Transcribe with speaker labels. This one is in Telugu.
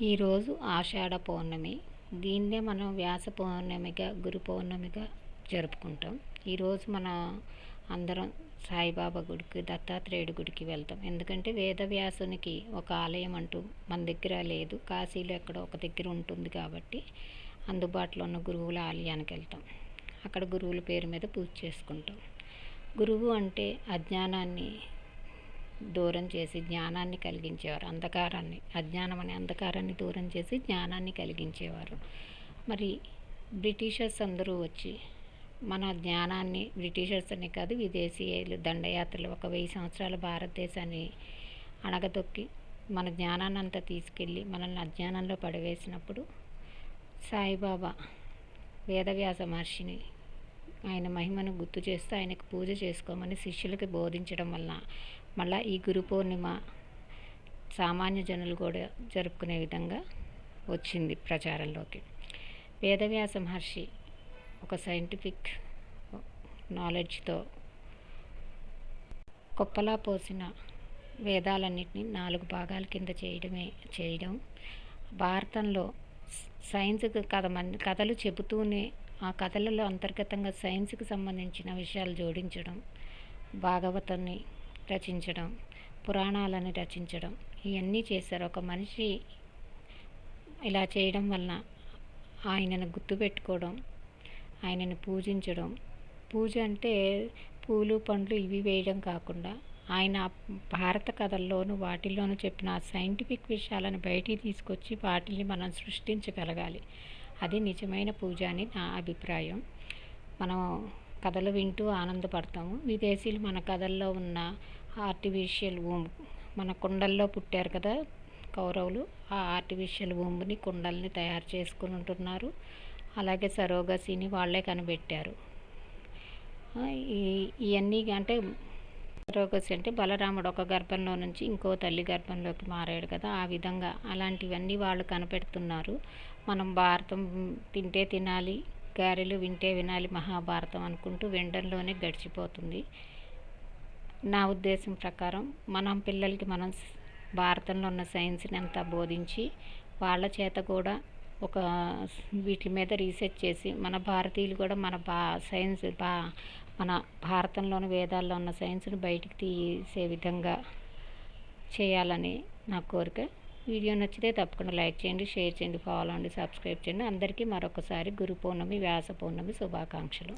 Speaker 1: ఈరోజు ఆషాఢ పౌర్ణమి. దీన్నే మనం వ్యాస పౌర్ణమిగా, గురు పౌర్ణమిగా జరుపుకుంటాం. ఈరోజు మన అందరం సాయిబాబా గుడికి, దత్తాత్రేయుడి గుడికి వెళ్తాం. ఎందుకంటే వేదవ్యాసునికి ఒక ఆలయం అంటూ మన దగ్గర లేదు. కాశీలో ఎక్కడో ఒక దగ్గర ఉంటుంది కాబట్టి అందుబాటులో ఉన్న గురువుల ఆలయానికి వెళ్తాం. అక్కడ గురువుల పేరు మీద పూజ చేసుకుంటాం. గురువు అంటే అజ్ఞానాన్ని దూరం చేసి జ్ఞానాన్ని కలిగించేవారు. అజ్ఞానం అనే అంధకారాన్ని దూరం చేసి జ్ఞానాన్ని కలిగించేవారు. మరి బ్రిటిషర్స్ అందరూ వచ్చి మన జ్ఞానాన్ని, బ్రిటిషర్స్ అనే కాదు, విదేశీయులు దండయాత్రలు 1000 సంవత్సరాల భారతదేశాన్ని అణగదొక్కి మన జ్ఞానాన్ని అంతా తీసుకెళ్ళి మనల్ని అజ్ఞానంలో పడవేసినప్పుడు సాయిబాబా వేదవ్యాస మహర్షిని ఆయన మహిమను గుర్తు చేస్తూ ఆయనకు పూజ చేసుకోమని శిష్యులకి బోధించడం వలన మళ్ళీ ఈ గురు పౌర్ణిమ సామాన్య జనులు కూడా జరుపుకునే విధంగా వచ్చింది ప్రచారంలోకి. వేదవ్యాస మహర్షి ఒక సైంటిఫిక్ నాలెడ్జ్తో కుప్పలా పోసిన వేదాలన్నింటినీ 4 భాగాల కింద చేయడం భారతంలో సైన్స్కి కథలు చెబుతూనే ఆ కథలలో అంతర్గతంగా సైన్స్కి సంబంధించిన విషయాలు జోడించడం, భాగవతాన్ని రచించడం, పురాణాలను రచించడం, ఇవన్నీ చేశారు. ఒక మనిషి ఇలా చేయడం వలన ఆయనను గుర్తుపెట్టుకోవడం, ఆయనను పూజించడం. పూజ అంటే పూలు పండ్లు ఇవి వేయడం కాకుండా ఆయన భారత కథల్లోనూ వాటిల్లోనూ చెప్పిన సైంటిఫిక్ విషయాలను బయటికి తీసుకొచ్చి వాటిని మనం సృష్టించగలగాలి. అది నిజమైన పూజ అని నా అభిప్రాయం. మనం కథలు వింటూ ఆనందపడతాము. విదేశీయులు మన కథల్లో ఉన్న ఆర్టిఫిషియల్ వూంబ్, మన కుండల్లో పుట్టారు కదా కౌరవులు, ఆ ఆర్టిఫిషియల్ వూంబ్ని, కుండల్ని తయారు చేసుకుని ఉంటున్నారు. అలాగే సరోగసిని వాళ్ళే కనిపెట్టారు. ఇవన్నీ అంటే సరోగసి అంటే బలరాముడు ఒక గర్భంలో నుంచి ఇంకో తల్లి గర్భంలోకి మారాడు కదా, ఆ విధంగా అలాంటివన్నీ వాళ్ళు కనిపెడుతున్నారు. మనం భారతం తింటే తినాలి, గారెలు వింటే వినాలి, మహాభారతం అనుకుంటూ వినడంలోనే గడిచిపోతుంది. నా ఉద్దేశం ప్రకారం మనం పిల్లలకి మనం భారతంలో ఉన్న సైన్స్ని అంతా బోధించి వాళ్ళ చేత కూడా ఒక వీటి మీద రీసెర్చ్ చేసి మన భారతీయులు కూడా మన మన భారతంలోని వేదాల్లో ఉన్న సైన్స్ని బయటికి తీసే విధంగా చేయాలని నా కోరిక. వీడియో నచ్చితే తప్పకుండా లైక్ చేయండి, షేర్ చేయండి, ఫాలో అండి, సబ్స్క్రైబ్ చేయండి. అందరికీ మరొకసారి గురు పౌర్ణమి, వ్యాస పౌర్ణమి శుభాకాంక్షలు.